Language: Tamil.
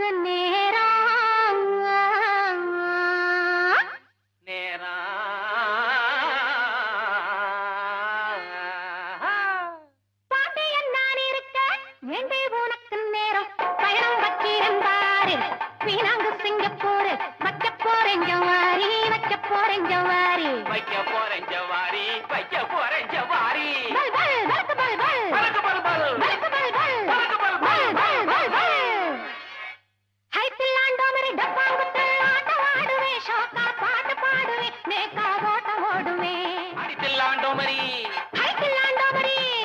உனக்கு நேரம் பாண்டியன் நான் இருக்க வேண்டே உனக்கு நேரம் பயணம் வச்சிரம் பாரு வீணாங்கு சிங்கப்பூர் வைக்க போறேன் ஜவாரி வைக்க போறேன் ஜவாரி வைக்க போறேன் ஜவாரி வைக்க